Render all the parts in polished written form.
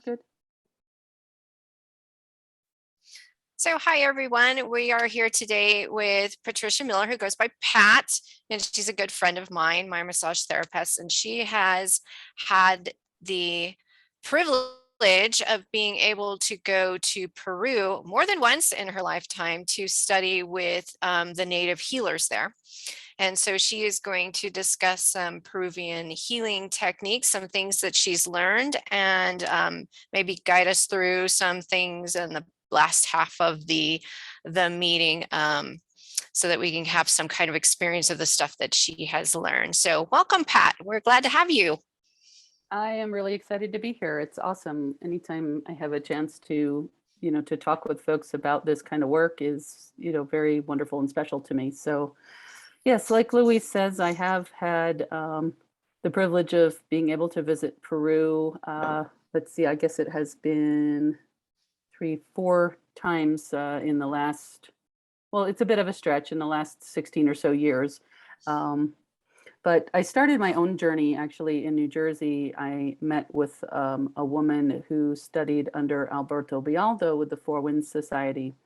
good. So hi, everyone. We are here today with Patricia Miller, who goes by Pat, and she's a good friend of mine, my massage therapist, and she has had the privilege of being able to go to Peru more than once in her lifetime to study with the native healers there. And so she is going to discuss some Peruvian healing techniques, some things that she's learned, and maybe guide us through some things in the last half of the meeting, so that we can have some kind of experience of the stuff that she has learned. So welcome, Pat. We're glad to have you. I am really excited to be here. It's awesome. Anytime I have a chance to, to talk with folks about this kind of work is, very wonderful and special to me. So yes, like Louise says, I have had the privilege of being able to visit Peru. Let's see, I guess it has been 3-4 times in the last, well, it's a bit of a stretch in the last 16 or so years. But I started my own journey actually in New Jersey. I met with a woman who studied under Alberto Bialdo with the Four Winds Society.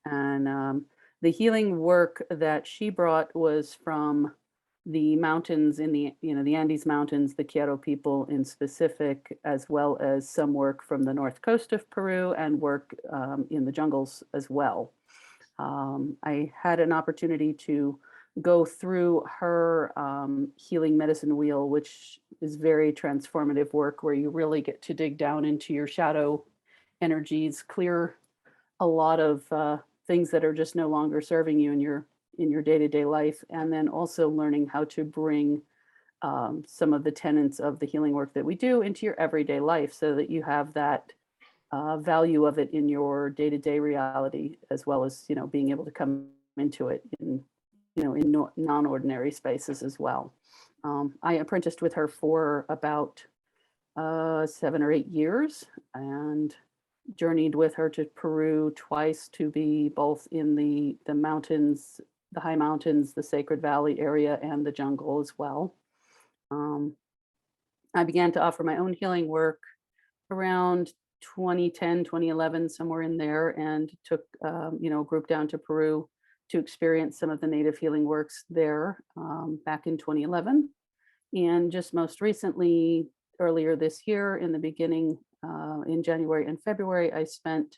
And the healing work that she brought was from the mountains in the Andes Mountains, the Quero people in specific, as well as some work from the north coast of Peru and work in the jungles as well. I had an opportunity to go through her healing medicine wheel, which is very transformative work where you really get to dig down into your shadow energies, clear a lot of things that are just no longer serving you in your day-to-day life, and then also learning how to bring some of the tenets of the healing work that we do into your everyday life so that you have that value of it in your day-to-day reality, as well as being able to come into it in non-ordinary spaces as well. I apprenticed with her for about 7 or 8 years and journeyed with her to Peru twice to be both in the mountains, the high mountains, the Sacred Valley area, and the jungle as well. I began to offer my own healing work around 2010, 2011, somewhere in there, and took a group down to Peru to experience some of the native healing works there back in 2011. And just most recently, earlier this year, in the beginning, in January and February, I spent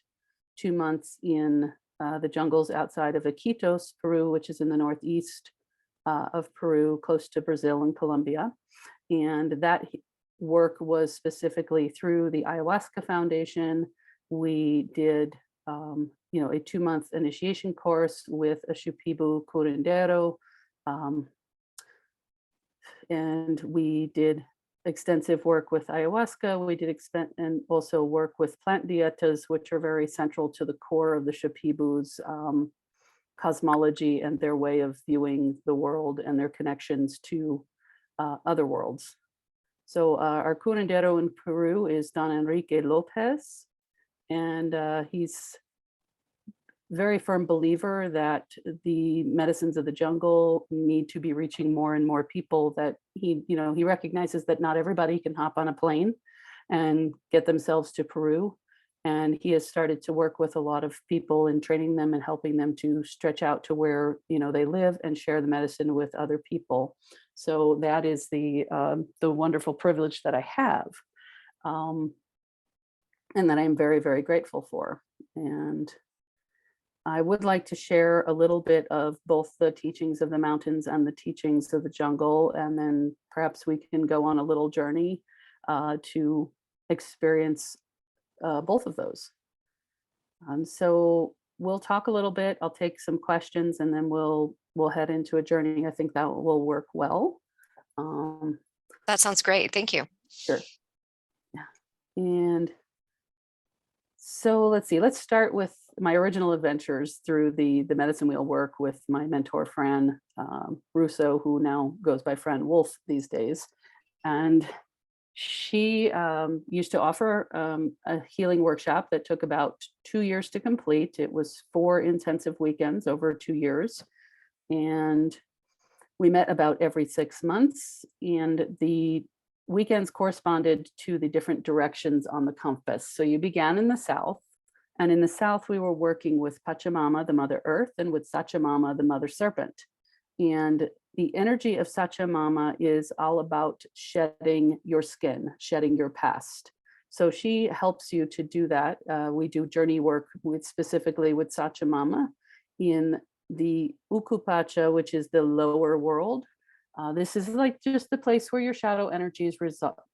2 months in the jungles outside of Iquitos, Peru, which is in the northeast of Peru, close to Brazil and Colombia. And that work was specifically through the Ayahuasca Foundation. We did a 2-month initiation course with a Shipibo curandero, and we did extensive work with ayahuasca. We did and also work with plant dietas, which are very central to the core of the Shipibo's cosmology and their way of viewing the world and their connections to other worlds. So our curandero in Peru is Don Enrique Lopez, and he's very firm believer that the medicines of the jungle need to be reaching more and more people, that he recognizes that not everybody can hop on a plane and get themselves to Peru. And he has started to work with a lot of people in training them and helping them to stretch out to where, they live and share the medicine with other people. So that is the wonderful privilege that I have, and that I'm very, very grateful for. And I would like to share a little bit of both the teachings of the mountains and the teachings of the jungle, and then perhaps we can go on a little journey to experience both of those. So we'll talk a little bit. I'll take some questions, and then we'll head into a journey. I think that will work well. That sounds great. Thank you. Sure. Yeah. And so let's see. Let's start with my original adventures through the medicine wheel work with my mentor, Fran Russo, who now goes by Fran Wolf these days. And she used to offer a healing workshop that took about 2 years to complete. It was 4 intensive weekends over 2 years. And we met about every 6 months. And the weekends corresponded to the different directions on the compass. So you began in the south, and in the south, we were working with Pachamama, the Mother Earth, and with Sachamama, the Mother Serpent. And the energy of Sachamama is all about shedding your skin, shedding your past. So she helps you to do that. We do journey work specifically with Sachamama in the Ukupacha, which is the lower world. This is like just the place where your shadow energies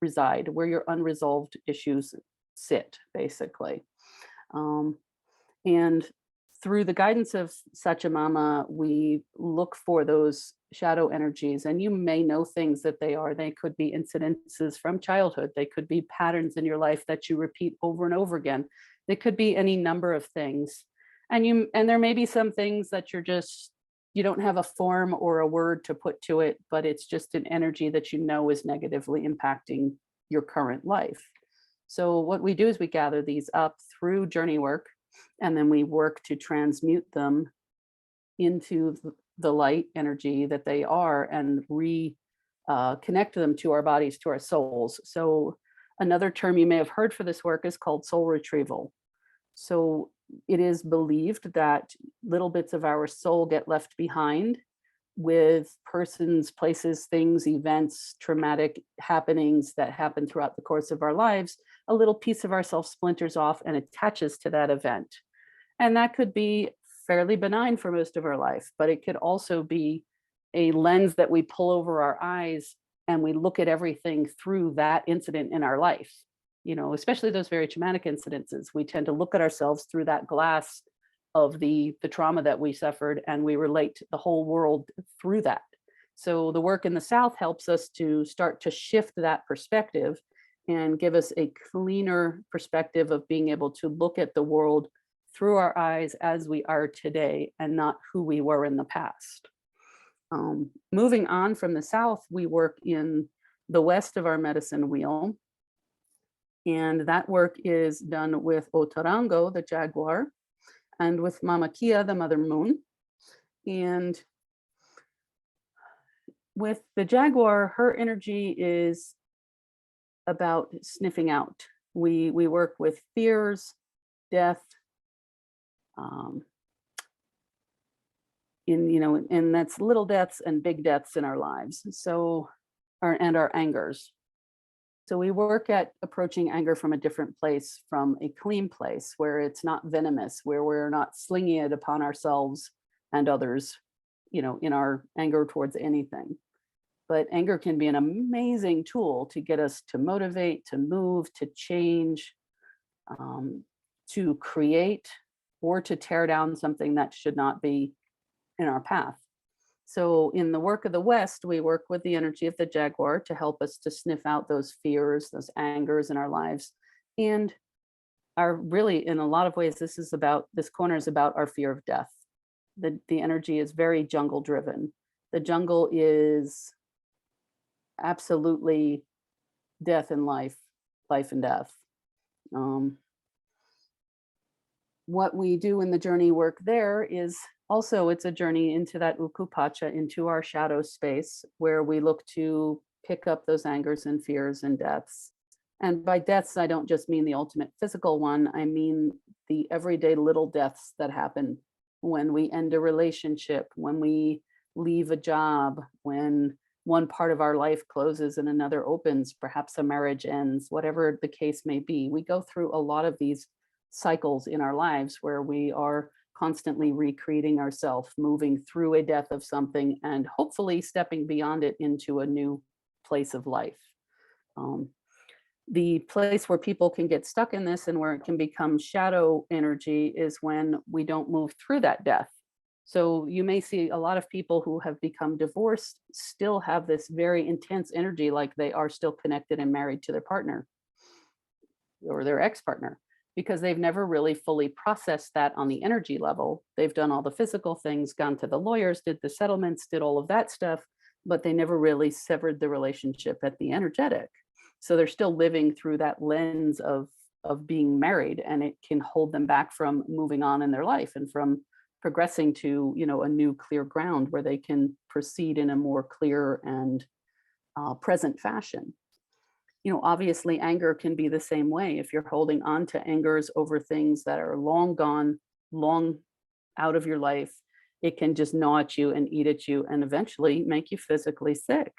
reside, where your unresolved issues sit, basically. And through the guidance of Sachamama, we look for those shadow energies, and you may know things that they are. They could be incidences from childhood. They could be patterns in your life that you repeat over and over again. They could be any number of things. And there may be some things that you don't have a form or a word to put to it, but it's just an energy that you know is negatively impacting your current life. So what we do is we gather these up through journey work, and then we work to transmute them into the light energy that they are and connect them to our bodies, to our souls. So another term you may have heard for this work is called soul retrieval. So it is believed that little bits of our soul get left behind with persons, places, things, events, traumatic happenings that happen throughout the course of our lives. A little piece of ourselves splinters off and attaches to that event. And that could be fairly benign for most of our life, but it could also be a lens that we pull over our eyes and we look at everything through that incident in our life. You know, especially those very traumatic incidences, we tend to look at ourselves through that glass of the trauma that we suffered, and we relate the whole world through that. So the work in the South helps us to start to shift that perspective and give us a cleaner perspective of being able to look at the world through our eyes as we are today and not who we were in the past. Moving on from the South, we work in the west of our medicine wheel. And that work is done with Otarango, the jaguar, and with Mama Kia, the mother moon. And with the jaguar, her energy is about sniffing out. We work with fears, death, and that's little deaths and big deaths in our lives. So, and our angers. So we work at approaching anger from a different place, from a clean place where it's not venomous, where we're not slinging it upon ourselves and others, in our anger towards anything. But anger can be an amazing tool to get us to motivate, to move, to change, to create, or to tear down something that should not be in our path. So in the work of the West, we work with the energy of the jaguar to help us to sniff out those fears, those angers in our lives. And really, in a lot of ways, this corner is about our fear of death. The energy is very jungle driven. The jungle is absolutely death and life, life and death. What we do in the journey work there is also, it's a journey into that ukupacha, into our shadow space, where we look to pick up those angers and fears and deaths. And by deaths, I don't just mean the ultimate physical one. I mean the everyday little deaths that happen when we end a relationship, when we leave a job, when one part of our life closes and another opens, perhaps a marriage ends, whatever the case may be. We go through a lot of these cycles in our lives where we are constantly recreating ourselves, moving through a death of something and hopefully stepping beyond it into a new place of life. The place where people can get stuck in this and where it can become shadow energy is when we don't move through that death. So you may see a lot of people who have become divorced still have this very intense energy, like they are still connected and married to their partner or their ex-partner, because they've never really fully processed that on the energy level. They've done all the physical things, gone to the lawyers, did the settlements, did all of that stuff, but they never really severed the relationship at the energetic. So they're still living through that lens of being married, and it can hold them back from moving on in their life and from progressing to, a new clear ground where they can proceed in a more clear and present fashion. obviously anger can be the same way. If you're holding on to angers over things that are long gone, long out of your life, it can just gnaw at you and eat at you and eventually make you physically sick.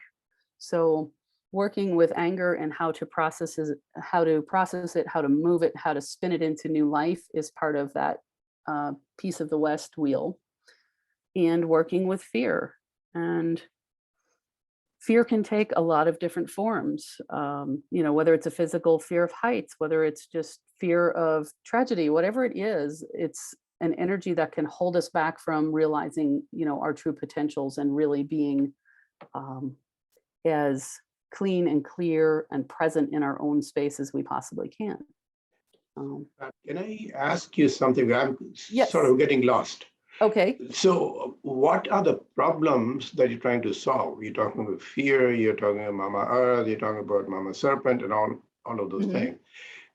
So working with anger and how to process it, how to move it, how to spin it into new life is part of that piece of the West wheel. And working with fear. And fear can take a lot of different forms, whether it's a physical fear of heights, whether it's just fear of tragedy, whatever it is, it's an energy that can hold us back from realizing, our true potentials and really being as clean and clear and present in our own space as we possibly can. Can I ask you something? I'm Yes. sort of getting lost. Okay. So what are the problems that you're trying to solve? You're talking about fear, you're talking about Mama Earth, you're talking about Mama Serpent and all of those things.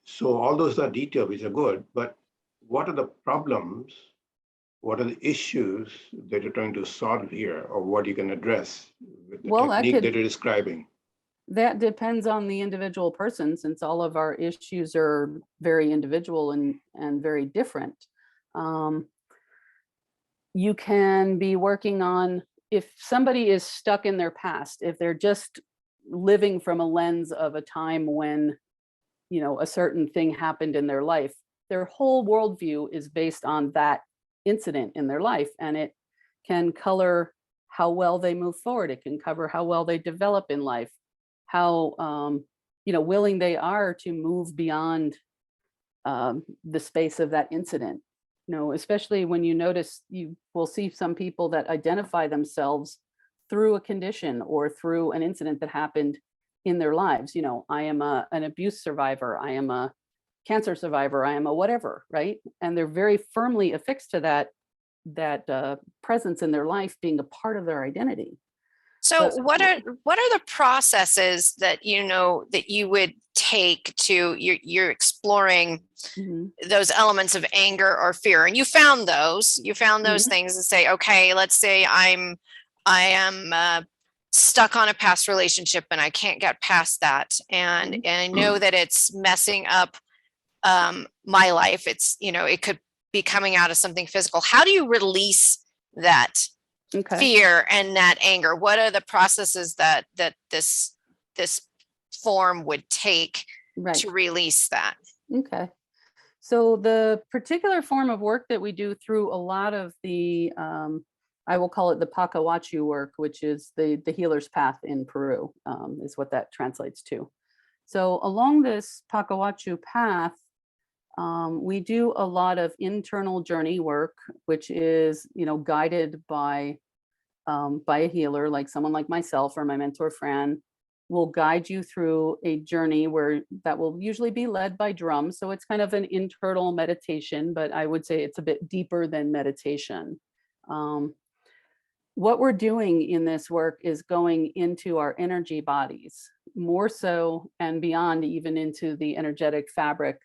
So all those are details, which are good, but what are the problems? What are the issues that you're trying to solve here, or what you can address with the technique that you're describing? That depends on the individual person, since all of our issues are very individual and very different. You can be working on, if somebody is stuck in their past, if they're just living from a lens of a time when, a certain thing happened in their life, their whole worldview is based on that incident in their life, and it can color how well they move forward. It can cover how well they develop in life, how willing they are to move beyond the space of that incident. Especially when you notice, you will see some people that identify themselves through a condition or through an incident that happened in their lives. I am an abuse survivor, I am a cancer survivor, I am a whatever, right? And they're very firmly affixed to that presence in their life being a part of their identity. So what are the processes that that you would take to you're exploring those elements of anger or fear, and you found those things, and say, okay, let's say I am stuck on a past relationship and I can't get past that, and I know that it's messing up my life. It's it could be coming out of something physical. How do you release that fear and that anger? What are the processes that this form would take to release that? Okay. So the particular form of work that we do through a lot of the, I will call it the Pacawachu work, which is the healer's path in Peru, is what that translates to. So along this Pacawachu path, we do a lot of internal journey work, which is, guided by a healer, like someone like myself or my mentor Fran, will guide you through a journey that will usually be led by drums. So it's kind of an internal meditation, but I would say it's a bit deeper than meditation. What we're doing in this work is going into our energy bodies, more so and beyond, even into the energetic fabric,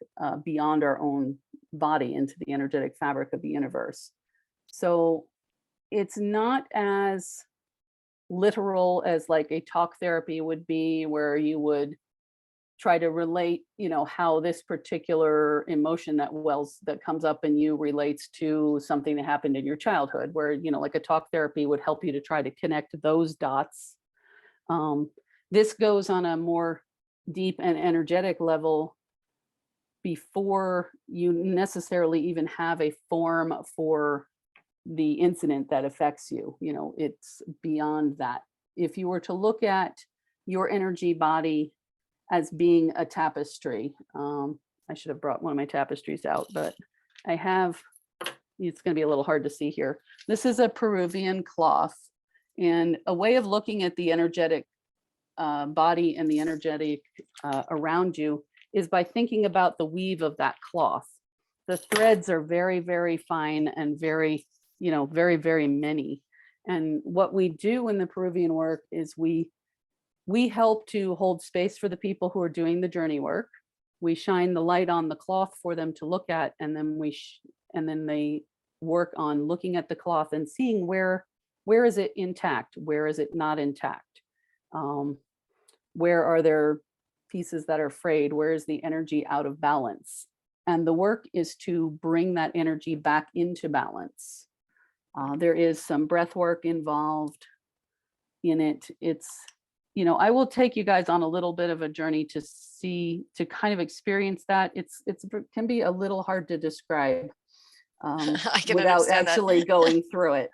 beyond our own body, into the energetic fabric of the universe. So it's not as literal as like a talk therapy would be, where you would try to relate, how this particular emotion that comes up in you relates to something that happened in your childhood, where, like a talk therapy would help you to try to connect those dots. This goes on a more deep and energetic level before you necessarily even have a form for the incident that affects you. It's beyond that. If you were to look at your energy body as being a tapestry, I should have brought one of my tapestries out, but I have, it's going to be a little hard to see here. This is a Peruvian cloth, and a way of looking at the energetic body and the energetic around you is by thinking about the weave of that cloth. The threads are very, very fine and very, very, very many. And what we do in the Peruvian work is we help to hold space for the people who are doing the journey work. We shine the light on the cloth for them to look at, and then then they work on looking at the cloth and seeing where is it intact, where is it not intact, where are there pieces that are frayed? Where is the energy out of balance? And the work is to bring that energy back into balance. There is some breath work involved in it. It's, you know, I will take you guys on a little bit of a journey to see, to kind of experience that. It can be a little hard to describe I can without understand that. actually going through it.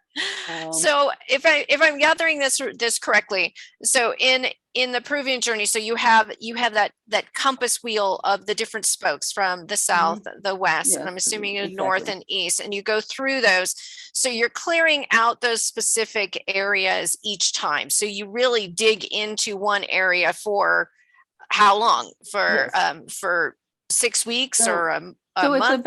So if I'm gathering this correctly, so in the Peruvian journey, so you have that compass wheel of the different spokes from the south, the west, and I'm Yes, assuming exactly. north and east, and you go through those. So you're clearing out those specific areas each time. So you really dig into one area for how long? For 6 weeks So- or a So month?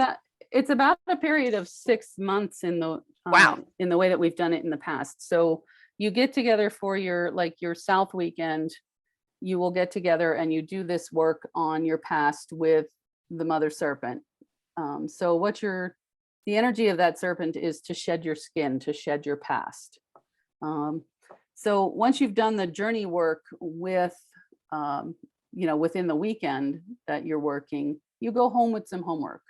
it's about a period of 6 months in the Wow. in the way that we've done it in the past. So you get together for your South weekend. You will get together and you do this work on your past with the mother serpent. So the energy of that serpent is to shed your skin, to shed your past. So once you've done the journey work with, within the weekend that you're working, you go home with some homework.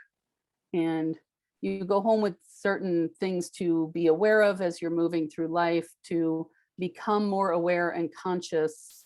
And you go home with certain things to be aware of as you're moving through life, to become more aware and conscious.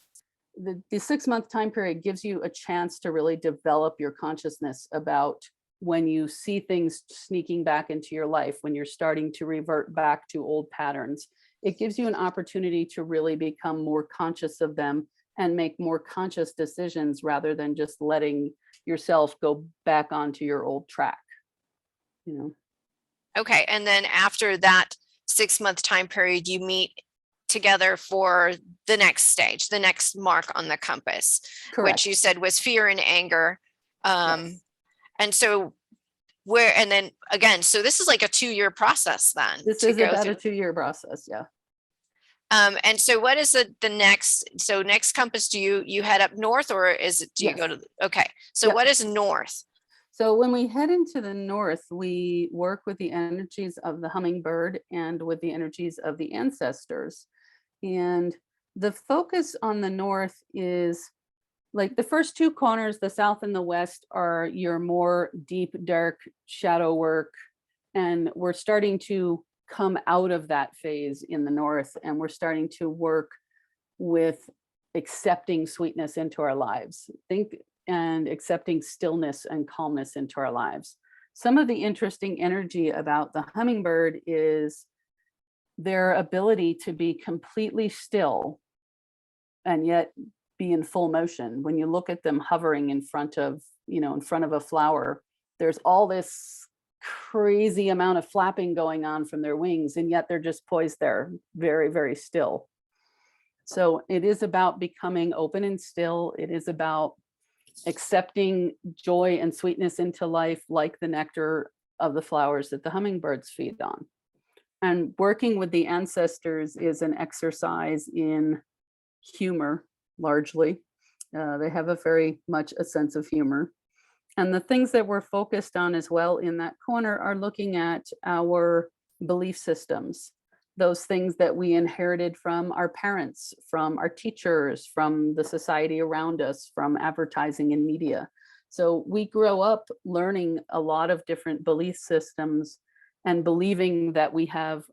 The 6-month time period gives you a chance to really develop your consciousness about when you see things sneaking back into your life, when you're starting to revert back to old patterns. It gives you an opportunity to really become more conscious of them and make more conscious decisions rather than just letting yourself go back onto your old track. Okay, and then after that 6-month time period, you meet together for the next stage, the next mark on the compass, Correct. which you said was fear and anger. Yes. And so and then again, so this is like a 2-year process then. This to is go about through. a 2-year process, yeah. And so what is the next compass? Do you head up north, or do you go Yes. to, okay. So Yep. what is north? So when we head into the north, we work with the energies of the hummingbird and with the energies of the ancestors. And the focus on the north is like the first 2 corners, the south and the west, are your more deep, dark shadow work. And we're starting to come out of that phase in the north, and we're starting to work with accepting sweetness into our lives. And accepting stillness and calmness into our lives. Some of the interesting energy about the hummingbird is their ability to be completely still and yet be in full motion. When you look at them hovering in front of a flower, there's all this crazy amount of flapping going on from their wings, and yet they're just poised there, very, very still. So it is about becoming open and still. It is about accepting joy and sweetness into life, like the nectar of the flowers that the hummingbirds feed on. And working with the ancestors is an exercise in humor, largely. They have very much a sense of humor. And the things that we're focused on as well in that corner are looking at our belief systems, those things that we inherited from our parents, from our teachers, from the society around us, from advertising and media. So we grow up learning a lot of different belief systems and believing that we have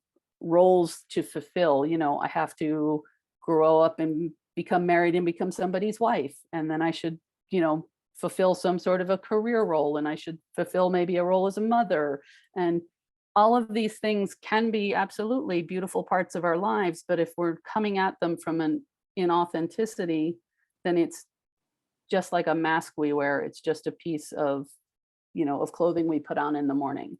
roles to fulfill. I have to grow up and become married and become somebody's wife. And then I should, fulfill some sort of a career role, and I should fulfill maybe a role as a mother. And all of these things can be absolutely beautiful parts of our lives, but if we're coming at them from an inauthenticity, then it's just like a mask we wear. It's just a piece of clothing we put on in the morning.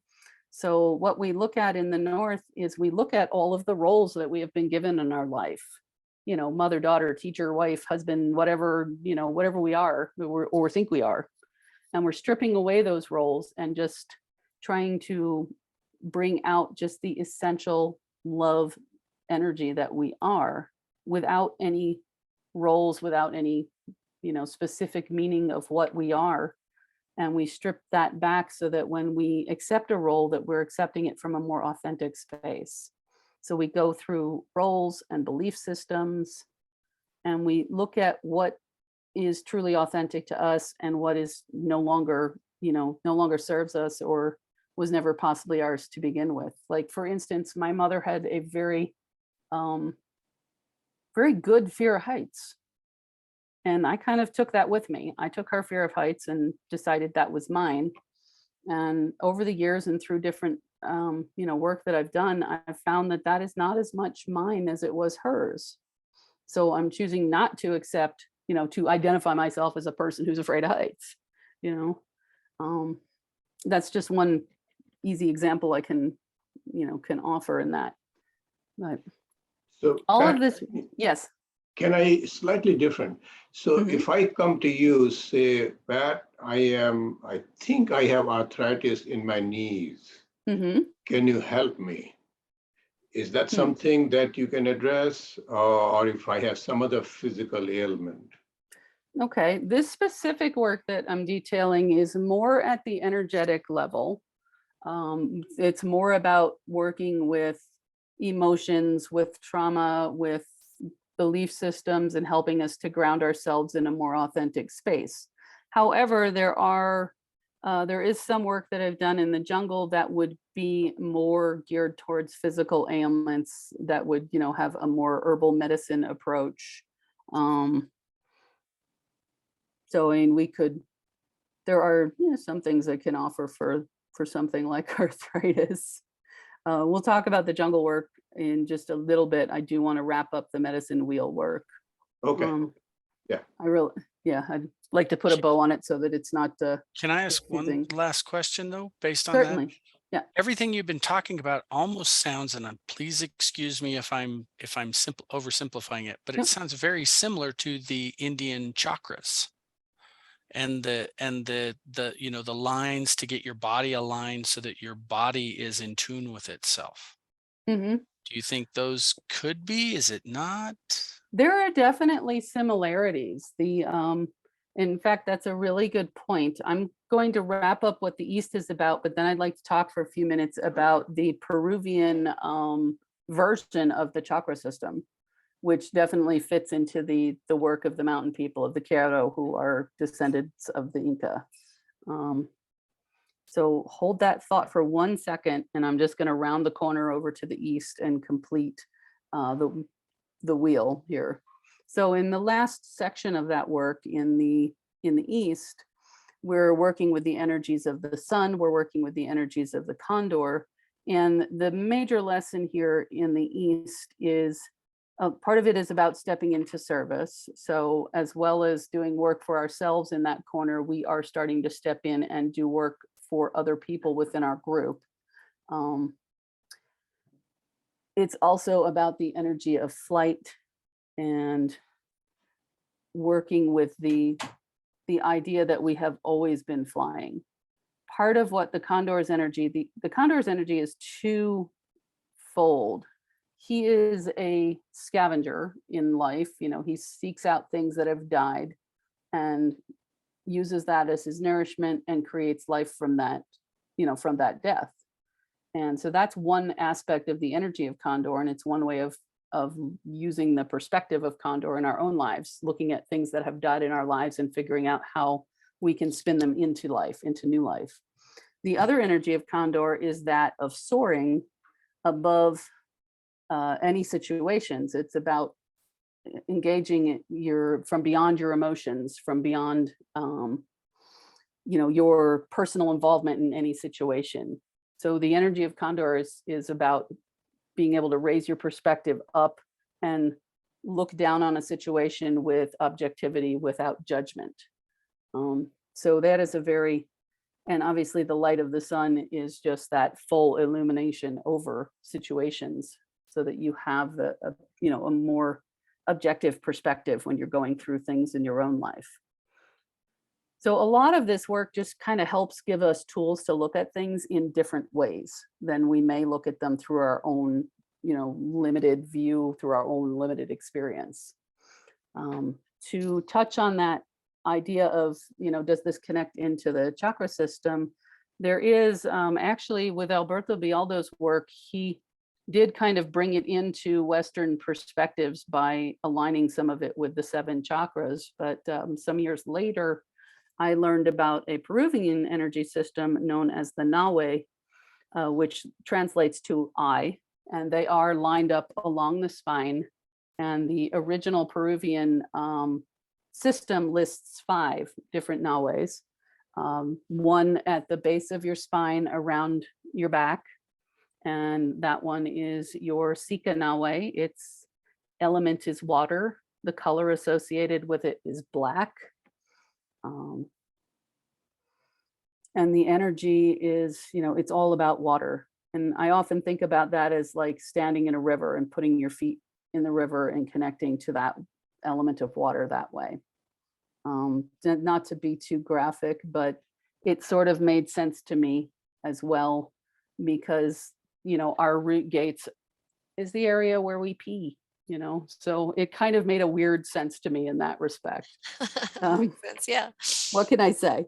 So what we look at in the north is we look at all of the roles that we have been given in our life. Mother, daughter, teacher, wife, husband, whatever we are or think we are. And we're stripping away those roles and just trying to bring out just the essential love energy that we are, without any roles, without any, specific meaning of what we are. And we strip that back so that when we accept a role, that we're accepting it from a more authentic space. So we go through roles and belief systems, and we look at what is truly authentic to us and what is no longer, no longer serves us or was never possibly ours to begin with. Like, for instance, my mother had a very, very good fear of heights. And I kind of took that with me. I took her fear of heights and decided that was mine. And over the years and through different, work that I've done, I've found that that is not as much mine as it was hers. So I'm choosing not to accept, to identify myself as a person who's afraid of heights. That's just one easy example I can offer in that. But So all Pat, of this, yes. can I slightly different? So if I come to you, say, Pat, I think I have arthritis in my knees. Can you help me? Is that something that you can address, or if I have some other physical ailment? Okay, this specific work that I'm detailing is more at the energetic level. It's more about working with emotions, with trauma, with belief systems, and helping us to ground ourselves in a more authentic space. However, there is some work that I've done in the jungle that would be more geared towards physical ailments that would, have a more herbal medicine approach. So, I mean, there are some things that can offer for something like arthritis. We'll talk about the jungle work in just a little bit. I do want to wrap up the medicine wheel work. Okay. Yeah. I'd like to put a bow on it so that it's not. Can I ask one confusing. last question though, based on Certainly. that? Yeah. Everything you've been talking about almost sounds, and please excuse me if I'm oversimplifying it, but it Nope. sounds very similar to the Indian chakras and the lines to get your body aligned so that your body is in tune with itself. Mm-hmm. Do you think those could be? Is it not? There are definitely similarities. In fact, that's a really good point. I'm going to wrap up what the East is about, but then I'd like to talk for a few minutes about the Peruvian version of the chakra system, which definitely fits into the work of the mountain people of the Quero, who are descendants of the Inca. So hold that thought for 1 second, and I'm just going to round the corner over to the East and complete the wheel here. So in the last section of that work in the East, we're working with the energies of the sun, we're working with the energies of the condor. And the major lesson here in the East is part of it is about stepping into service. So as well as doing work for ourselves in that corner, we are starting to step in and do work for other people within our group. It's also about the energy of flight and working with the idea that we have always been flying. Part of what the condor's energy, the condor's energy is twofold. He is a scavenger in life. He seeks out things that have died and uses that as his nourishment and creates life from that, from that death. And so that's one aspect of the energy of condor, and it's one way of using the perspective of condor in our own lives, looking at things that have died in our lives and figuring out how we can spin them into life, into new life. The other energy of condor is that of soaring above any situations. It's about engaging from beyond your emotions, from beyond your personal involvement in any situation. So the energy of condor is about being able to raise your perspective up and look down on a situation with objectivity without judgment. So that is and obviously the light of the sun is just that full illumination over situations so that you have a more objective perspective when you're going through things in your own life. So a lot of this work just kind of helps give us tools to look at things in different ways than we may look at them through our own, limited view, through our own limited experience. To touch on that idea of, does this connect into the chakra system? There is actually with Alberto Bialdo's work, he did kind of bring it into Western perspectives by aligning some of it with the 7 chakras. But some years later, I learned about a Peruvian energy system known as the Nawe, which translates to eye, and they are lined up along the spine. And the original Peruvian system lists 5 different Nawes. One at the base of your spine around your back, and that one is your Sika Nawe. Its element is water. The color associated with it is black. And the energy is, it's all about water. And I often think about that as like standing in a river and putting your feet in the river and connecting to that element of water that way. Not to be too graphic, but it sort of made sense to me as well, because, our root gates is the area where we pee, so it kind of made a weird sense to me in that respect. Makes sense, yeah. What can I say?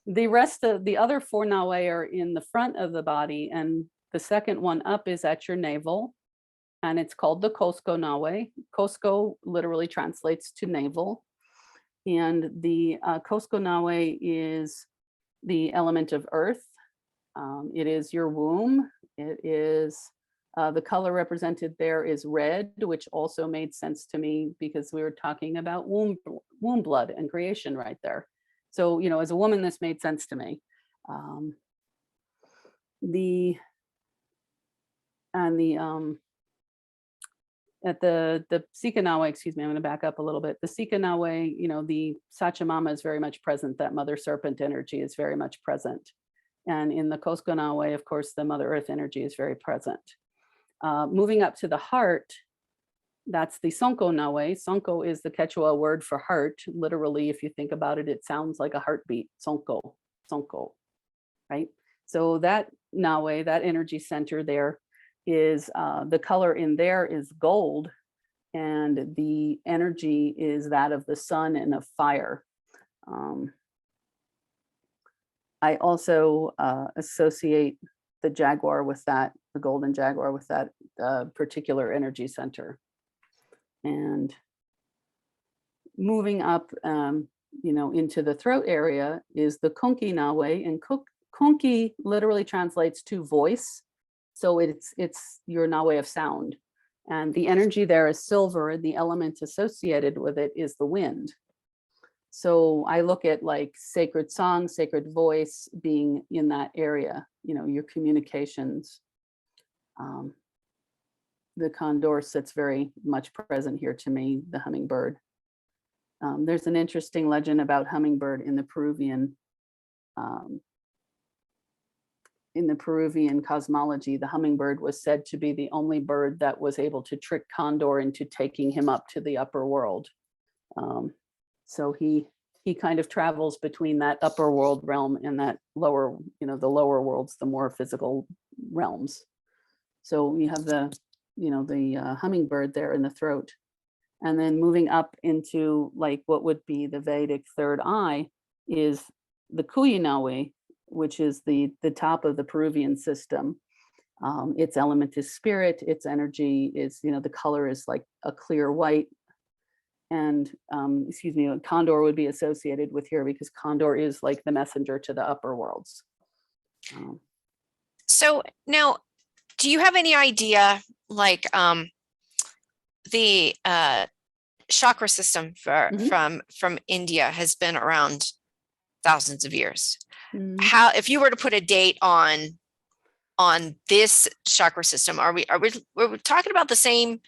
The rest of the other 4 Nawe are in the front of the body, and the second one up is at your navel, and it's called the Cusco Nawe. Cusco literally translates to navel, and the Cusco Nawe is the element of earth. It is your womb. It is the color represented there is red, which also made sense to me because we were talking about womb blood and creation right there. So, as a woman, this made sense to me. At the Sika Nawe, excuse me, I'm going to back up a little bit. The Sika Nawe, the Sachamama is very much present. That mother serpent energy is very much present. And in the Cusco Nawe, of course, the mother earth energy is very present. Moving up to the heart, that's the Sonko Nawe. Sonko is the Quechua word for heart. Literally, if you think about it, it sounds like a heartbeat. Sonko, Sonko, right? So that Nawe, that energy center there, is the color in there is gold, and the energy is that of the sun and of fire. I also associate the jaguar with that, the golden jaguar with that particular energy center. And moving up, into the throat area is the Kunki Nawe, and Kunki literally translates to voice. So it's your Nawe of sound. And the energy there is silver, and the element associated with it is the wind. So I look at like sacred song, sacred voice being in that area, your communications. The condor sits very much present here to me, the hummingbird. There's an interesting legend about hummingbird in the Peruvian cosmology. The hummingbird was said to be the only bird that was able to trick Condor into taking him up to the upper world. So he kind of travels between that upper world realm and that lower, the lower worlds, the more physical realms. So you have the hummingbird there in the throat. And then moving up into like what would be the Vedic third eye is the Kuyi Nawe, which is the top of the Peruvian system. Its element is spirit. Its energy is, the color is like a clear white. And condor would be associated with here because condor is like the messenger to the upper worlds. So now, do you have any idea, like the chakra system from India has been around thousands of years? How, if you were to put a date on this chakra system, are we talking about the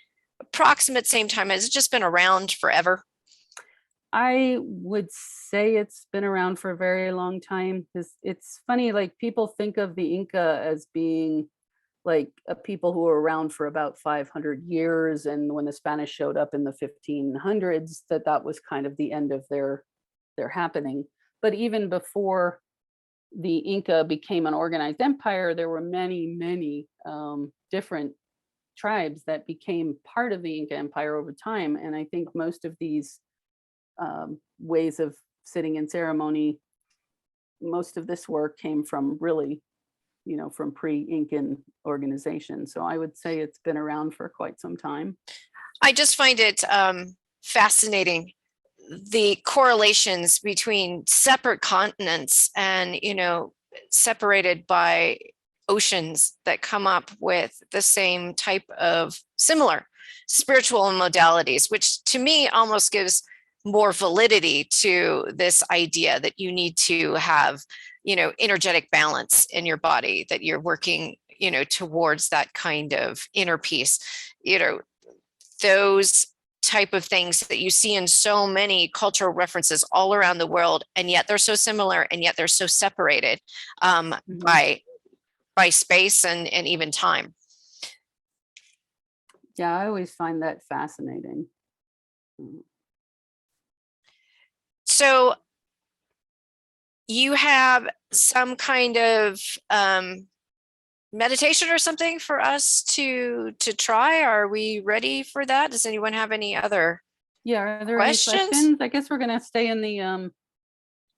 approximate same time? Has it just been around forever? I would say it's been around for a very long time. It's funny, like people think of the Inca as being like a people who were around for about 500 years. And when the Spanish showed up in the 1500s, that was kind of the end of their happening. But even before the Inca became an organized empire, there were many, many different tribes that became part of the Inca Empire over time. And I think most of these ways of sitting in ceremony, most of this work came from really from pre-Incan organization. So I would say it's been around for quite some time. I just find it fascinating, the correlations between separate continents and, separated by oceans that come up with the same type of similar spiritual modalities, which to me almost gives more validity to this idea that you need to have, energetic balance in your body, that you're working, towards that kind of inner peace, those type of things that you see in so many cultural references all around the world, and yet they're so similar, and yet they're so separated by space and even time. Yeah, I always find that fascinating. So you have some kind of meditation or something for us to try? Are we ready for that? Does anyone have any other? Yeah, are there Questions? any questions? I guess we're gonna stay in the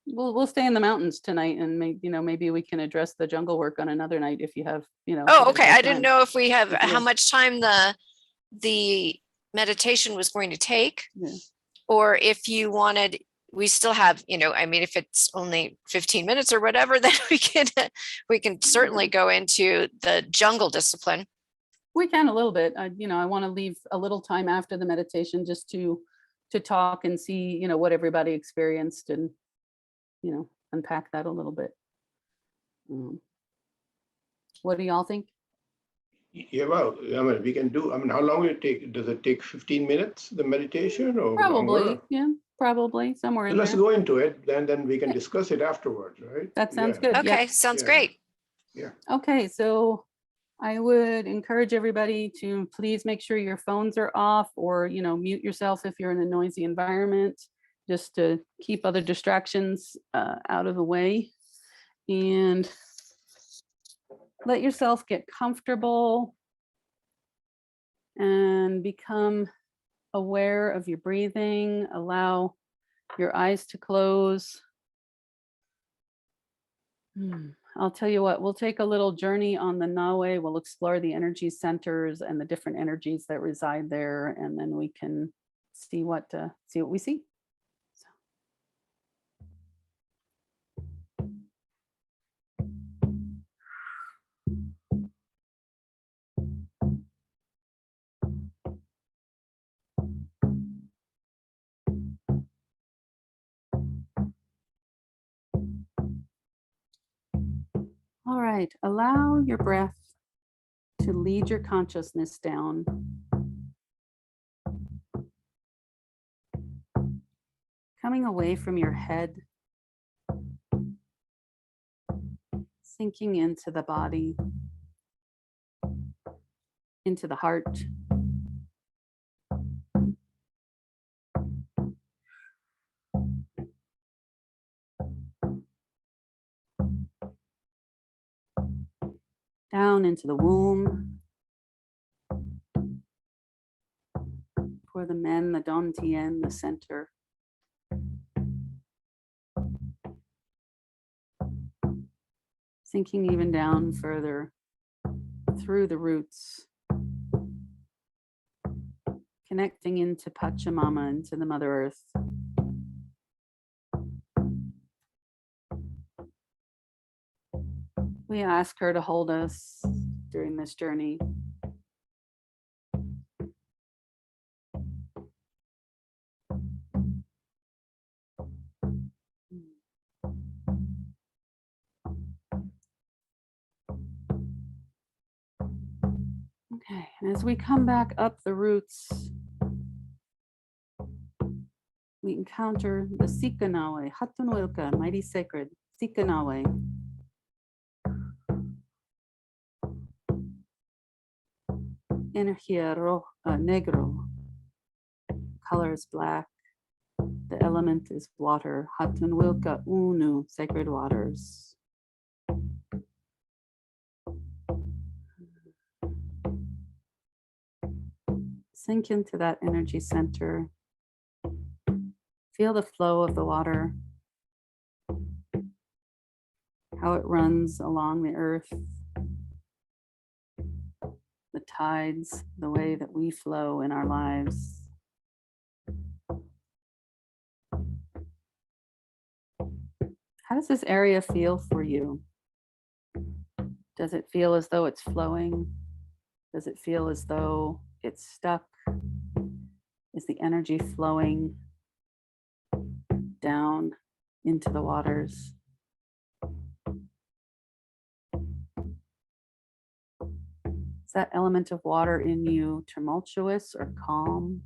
we'll stay in the mountains tonight, and maybe we can address the jungle work on another night if you have, if you Oh, guys okay. have I didn't time. know if we have If you how have- much time the meditation was going to take, Yeah. or if you wanted, we still have, if it's only 15 minutes or whatever, then we can certainly go into the jungle discipline. We can a little bit. I want to leave a little time after the meditation just to talk and see, what everybody experienced, and, unpack that a little bit. What do y'all think? Yeah, well, we can do, how long will it take? Does it take 15 minutes, the meditation, or Probably, longer? yeah, probably somewhere in Let's there. go into it, then we can discuss it afterwards, right? That sounds Yeah. good. Yep. Okay, sounds Yeah. great. Okay, so I would encourage everybody to please make sure your phones are off, or, mute yourself if you're in a noisy environment, just to keep other distractions out of the way. And let yourself get comfortable and become aware of your breathing. Allow your eyes to close. I'll tell you what, we'll take a little journey on the Nawe. We'll explore the energy centers and the different energies that reside there, and then we can see what we see. All right, allow your breath to lead your consciousness down. Coming away from your head, sinking into the body, into the heart. Down into the womb. For the men, the Dantian, the center. Sinking even down further through the roots. Connecting into Pachamama, into the Mother Earth. We ask her to hold us during this journey. Okay, and as we come back up the roots, we encounter the Sikanawe, Hatunwilka, mighty sacred, Sikanawe. Energia negro, color is black, the element is water, Hatunwilka unu, sacred waters. Sink into that energy center. Feel the flow of the water how it runs along the earth, the tides, the way that we flow in our lives. How does this area feel for you? Does it feel as though it's flowing? Does it feel as though it's stuck? Is the energy flowing down into the waters? Is that element of water in you tumultuous or calm?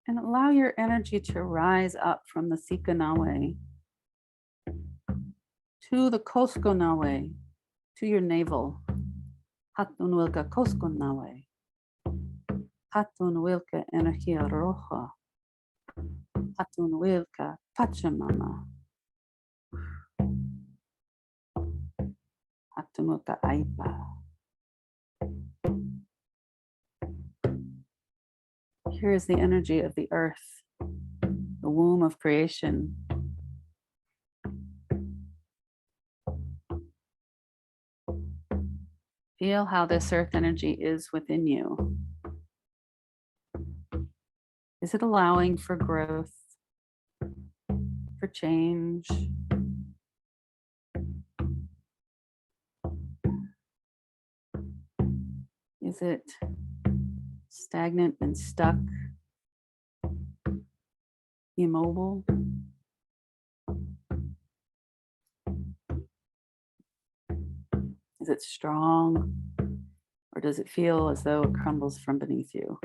And allow your energy to rise up from the Sikanawe to the Koskonawe, to your navel. Hatun wilka Koskonawe. Hatun wilka energia roja. Hatun wilka Pachamama. Hatun wilka Aipa. Here is the energy of the earth, the womb of creation. Feel how this earth energy is within you. Is it allowing for growth, for change? Is it stagnant and stuck, immobile? Is it strong, or does it feel as though it crumbles from beneath you?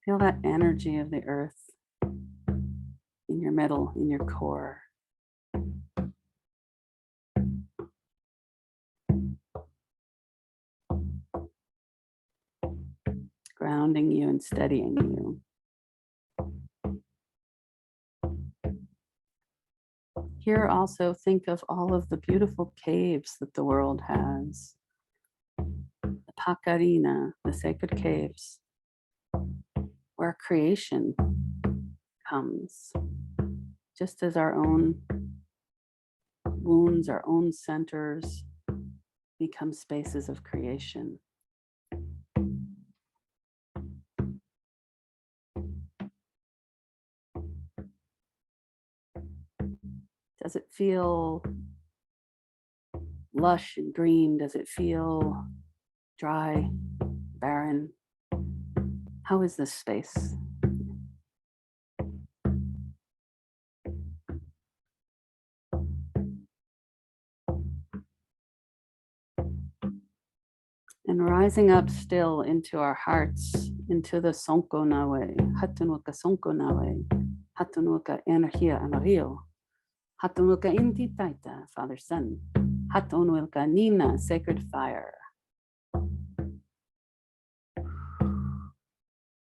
Feel that energy of the earth in your middle, in your core. Grounding you and steadying you. Here also think of all of the beautiful caves that the world has. The Pakarina, the sacred caves, where creation comes. Just as our own wounds, our own centers become spaces of creation. Does it feel lush and green? Does it feel dry, barren? How is this space? And rising up still into our hearts, into the Sonko Nawe, Hatunuka Sonko Nawe, Hatunuka Energia Amarillo, Hatunuka Inti Taita, Father Son, Hatunuka Nina, Sacred Fire,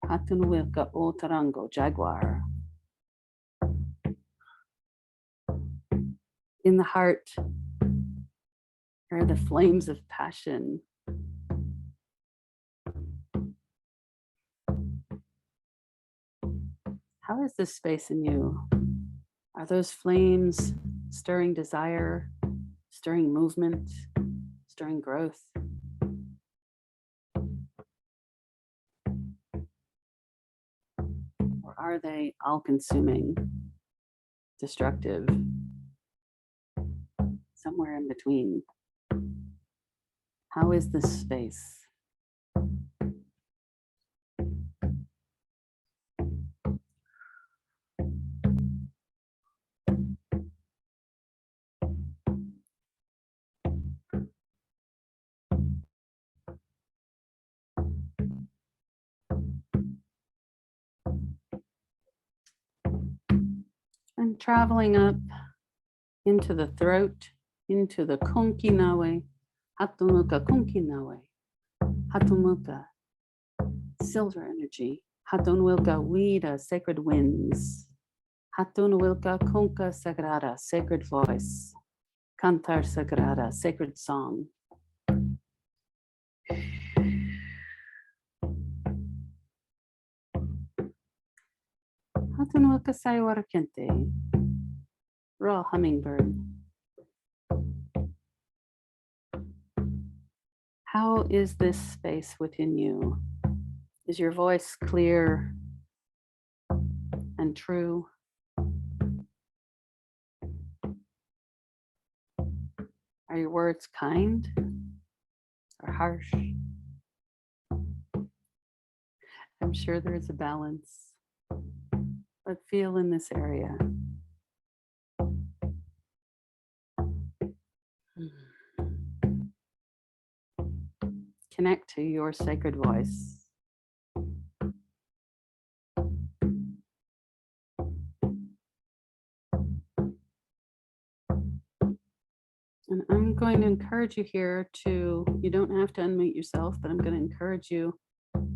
Hatunuka Otarango, Jaguar. In the heart are the flames of passion. How is this space in you? Are those flames stirring desire, stirring movement, stirring growth? Or are they all-consuming, destructive, somewhere in between? How is this space? And traveling up into the throat, into the konkinawe, hatumuka konkinawe, hatumuka, silver energy, hatunwilka wida, sacred winds, hatunwilka konka sagrada, sacred voice, cantar sagrada, sacred song. Hatunwilka saiwarakente, raw hummingbird. How is this space within you? Is your voice clear and true? Are your words kind or harsh? I'm sure there's a balance, but feel in this area. Connect to your sacred voice. And I'm going to encourage you here to, you don't have to unmute yourself, but I'm going to encourage you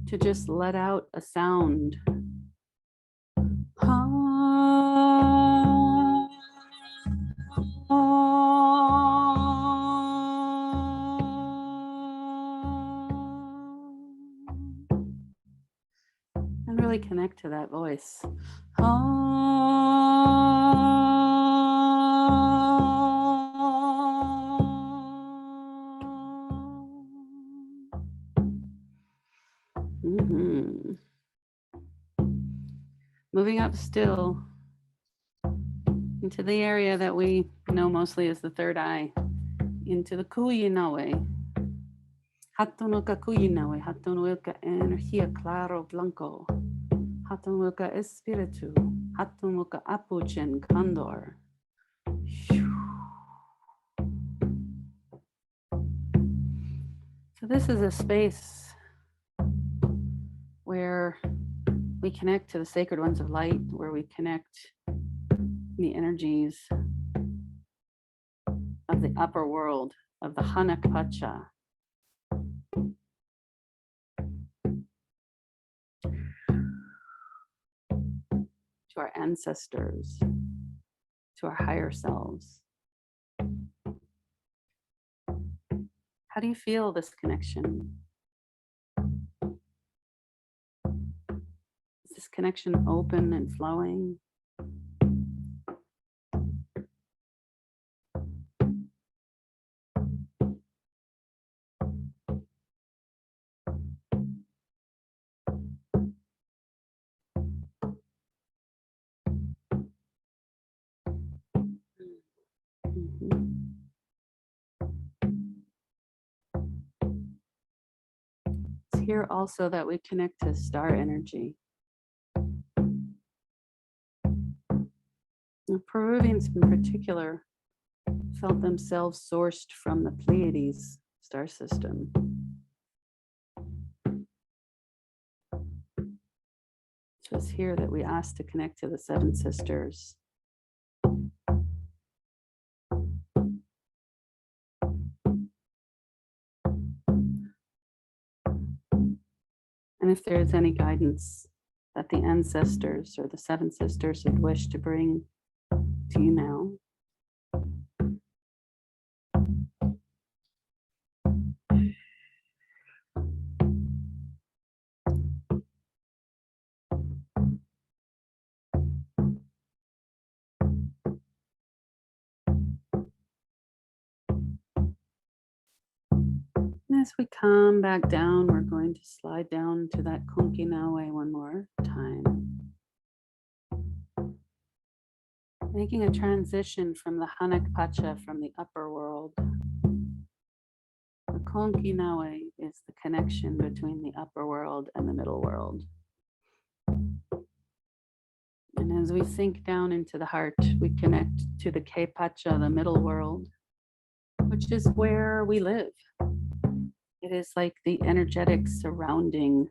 to just let out a sound. And really connect to that voice. Mhm. Moving up still into the area that we know mostly as the third eye, into the Kuyinawe. Hatunuka Kuyinawe, Hatunuka energía claro blanco. Hatunuka espiritu, Hatunuka apuchen condor. So this is a space where we connect to the sacred ones of light, where we connect the energies of the upper world, of the Hanak Pacha. To our ancestors, to our higher selves. How do you feel this connection? Is this connection open and flowing? It's here also that we connect to star energy. The Peruvians in particular felt themselves sourced from the Pleiades star system. So it's here that we ask to connect to the seven sisters. And if there is any guidance that the ancestors or the seven sisters would wish to bring to you now. And as we come back down, we're going to slide down to that Konkinawe one more time. Making a transition from the Hanak Pacha, from the upper world. The Konkinawe is the connection between the upper world and the middle world. And as we sink down into the heart, we connect to the Ke Pacha, the middle world, which is where we live. It is like the energetic surrounding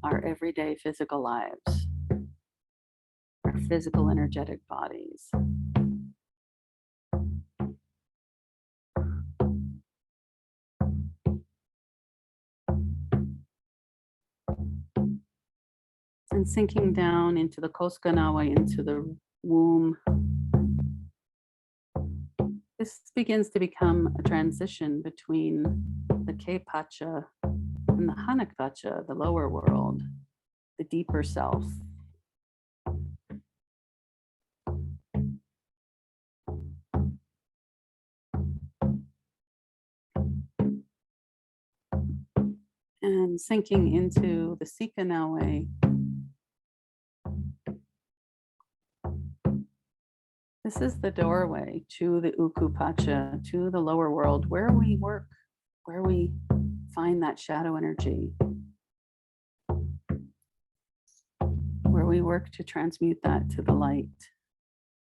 our everyday physical lives. Our physical energetic bodies. And sinking down into the Koskanawa, into the womb. This begins to become a transition between the Ke-Pacha and the Hanak-Pacha, the lower world, the deeper self. And sinking into the Sikanawe. This is the doorway to the Uku-Pacha, to the lower world, where we work, where we find that shadow energy, where we work to transmute that to the light.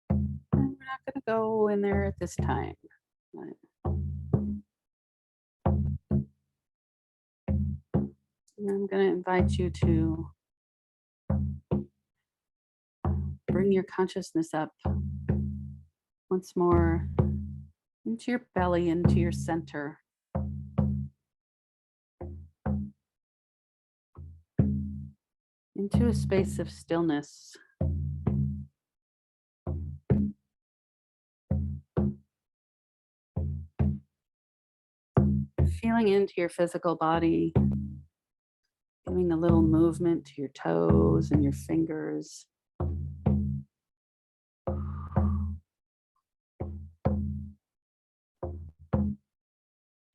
And we're not going to go in there at this time. And I'm going to invite you to bring your consciousness up once more into your belly, into your center. Into a space of stillness. Feeling into your physical body, giving a little movement to your toes and your fingers.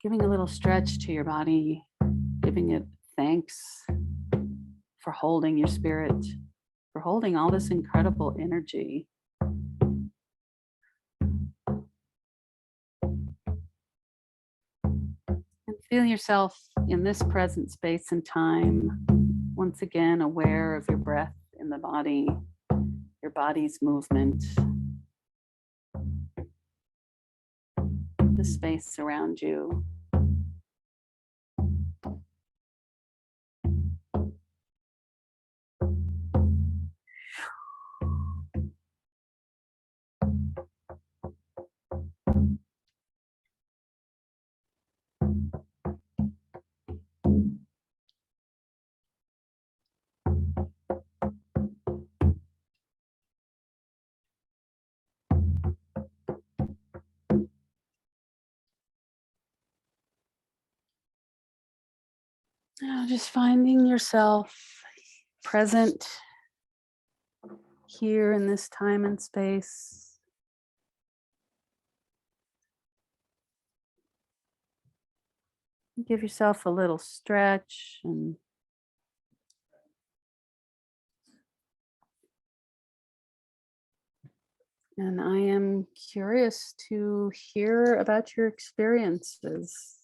Giving a little stretch to your body, giving it thanks for holding your spirit, for holding all this incredible energy. And feel yourself in this present space and time, once again aware of your breath in the body, your body's movement, the space around you. Now just finding yourself present here in this time and space. Give yourself a little stretch and I am curious to hear about your experiences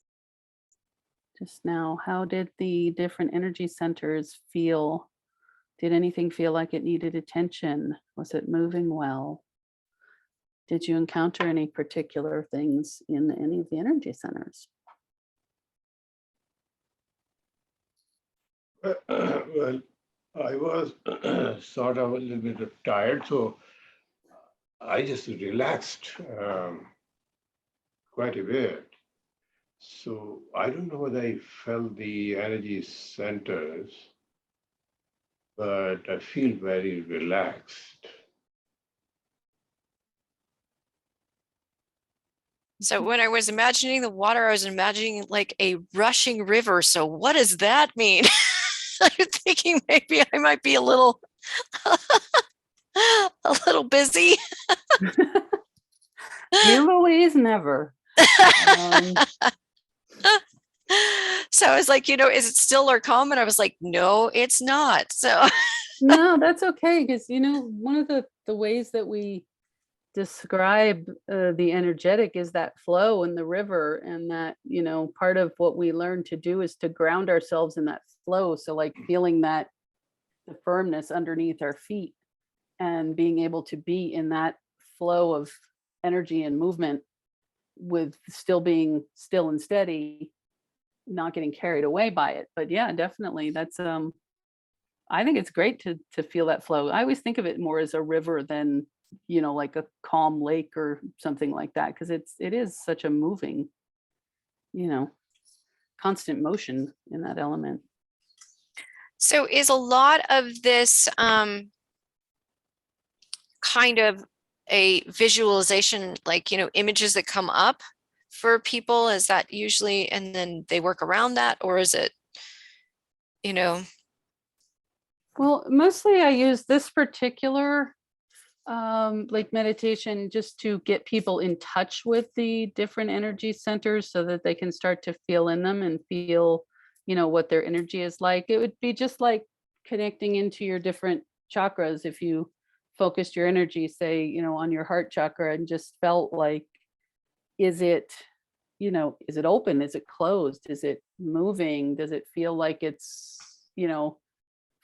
just now. How did the different energy centers feel? Did anything feel like it needed attention? Was it moving well? Did you encounter any particular things in any of the energy centers? Well, I was sort of a little bit tired, so I just relaxed quite a bit. So I don't know whether I felt the energy centers, but I feel very relaxed. So when I was imagining the water, I was imagining like a rushing river. So what does that mean? I'm thinking maybe I might be a little busy. You, Louise, never. So I was like, is it still or calm? And I was like, no, it's not. So No, that's okay, because one of the ways that we describe the energetic is that flow in the river, and that part of what we learn to do is to ground ourselves in that flow. So like feeling that the firmness underneath our feet and being able to be in that flow of energy and movement with still being still and steady, not getting carried away by it. But yeah, definitely that's I think it's great to feel that flow. I always think of it more as a river than, like a calm lake or something like that, because it is such a moving, constant motion in that element. So is a lot of this kind of a visualization, like, images that come up for people? Is that usually, and then they work around that, or is it, Well, mostly I use this particular like meditation just to get people in touch with the different energy centers so that they can start to feel in them and feel, what their energy is like. It would be just like connecting into your different chakras if you focused your energy, say, on your heart chakra, and just felt like, is it open? Is it closed? Is it moving? Does it feel like it's,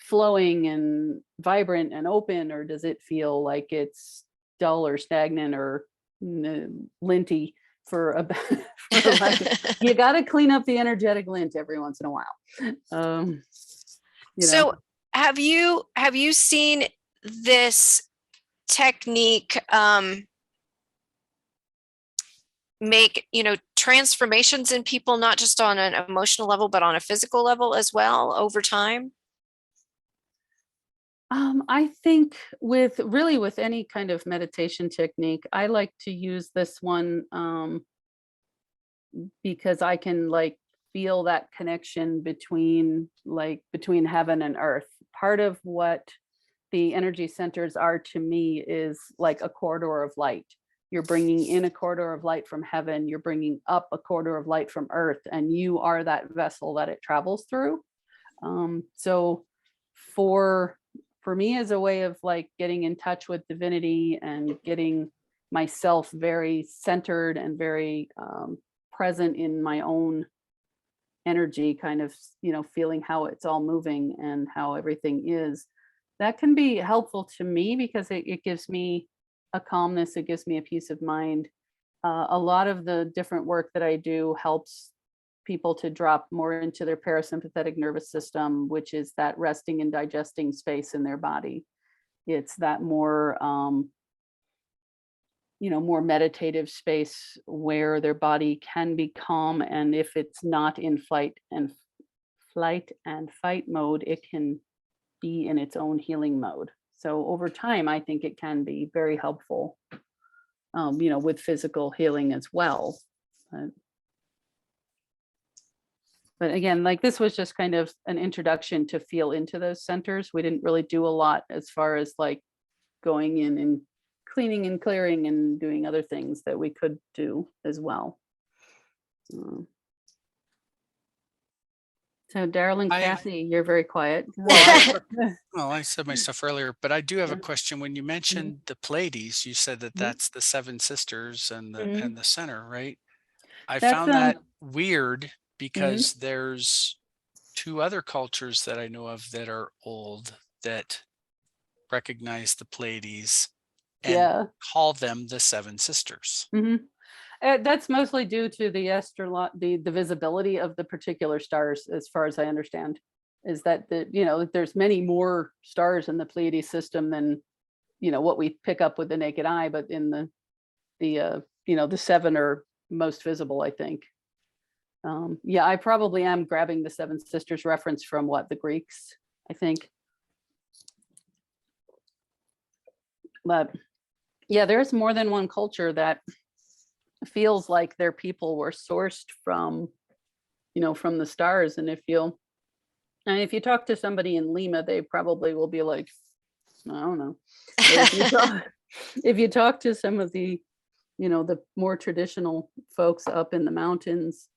flowing and vibrant and open, or does it feel like it's dull or stagnant or linty you got to clean up the energetic lint every once in a while. So have you seen this technique make, transformations in people, not just on an emotional level, but on a physical level as well over time? I think with any kind of meditation technique, I like to use this one because I can feel that connection between heaven and earth. Part of what the energy centers are to me is like a corridor of light. You're bringing in a corridor of light from heaven, you're bringing up a corridor of light from earth, and you are that vessel that it travels through. So for me, as a way of getting in touch with divinity and getting myself very centered and very present in my own energy, kind of, feeling how it's all moving and how everything is, that can be helpful to me because it gives me a calmness, it gives me a peace of mind. A lot of the different work that I do helps people to drop more into their parasympathetic nervous system, which is that resting and digesting space in their body. It's that more, more meditative space where their body can be calm. And if it's not in flight and fight mode, it can be in its own healing mode. So over time, I think it can be very helpful, with physical healing as well. But again, this was just kind of an introduction to feel into those centers. We didn't really do a lot as far as going in and cleaning and clearing and doing other things that we could do as well. So Daryl and Kathy, you're very quiet. Well, I said my stuff earlier, but I do have a question. When you mentioned the Pleiades, you said that that's the seven sisters and the center, right? I found that weird because there's two other cultures that I know of that are old that recognize the Pleiades and call them the seven sisters. That's mostly due to the visibility of the particular stars, as far as I understand, is that there's many more stars in the Pleiades system than what we pick up with the naked eye, but in the seven are most visible, I think. I probably am grabbing the seven sisters reference from the Greeks, I think. But there's more than one culture that feels like their people were sourced from the stars. And if you talk to somebody in Lima, they probably will be like, I don't know. If you talk to some of the the more traditional folks up in the mountains,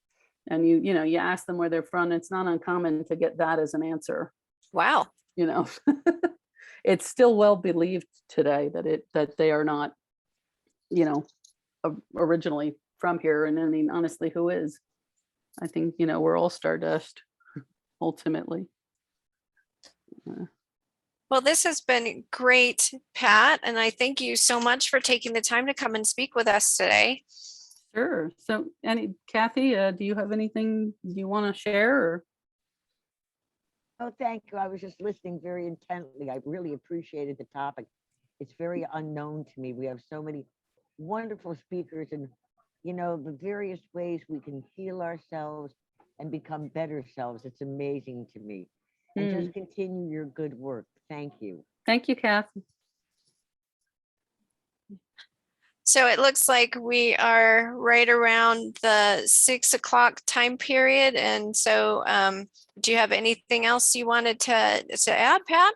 and you ask them where they're from, it's not uncommon to get that as an answer. Wow. It's still well believed today that they are not originally from here. And I mean, honestly, who is? I think we're all stardust ultimately. Well, this has been great, Pat, and I thank you so much for taking the time to come and speak with us today. Sure. So, Kathy, do you have anything you want to share? Or? Oh, thank you. I was just listening very intently. I really appreciated the topic. It's very unknown to me. We have so many wonderful speakers and, you know, the various ways we can heal ourselves and become better selves. It's amazing to me. And just continue your good work. Thank you. Thank you, Kath. So it looks like we are right around the 6 o'clock time period. And so do you have anything else you wanted to add, Pat?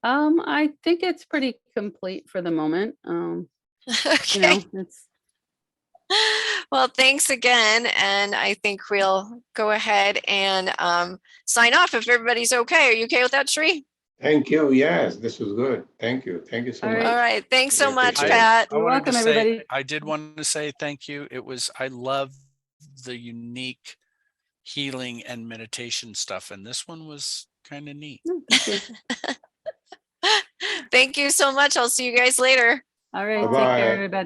I think it's pretty complete for the moment. Okay. It's Well, thanks again. And I think we'll go ahead and sign off if everybody's okay. Are you okay with that, Sheree? Thank you. Yes, this was good. Thank you. Thank you so All much. right. All right. Thanks so Really much, appreciate it. Pat. You're wanted to welcome, say- everybody. I did want to say thank you. I love the unique healing and meditation stuff. And this one was kind of neat. Thank you. Thank you so much. I'll see you guys later. All right. Take Bye-bye. care, everybody.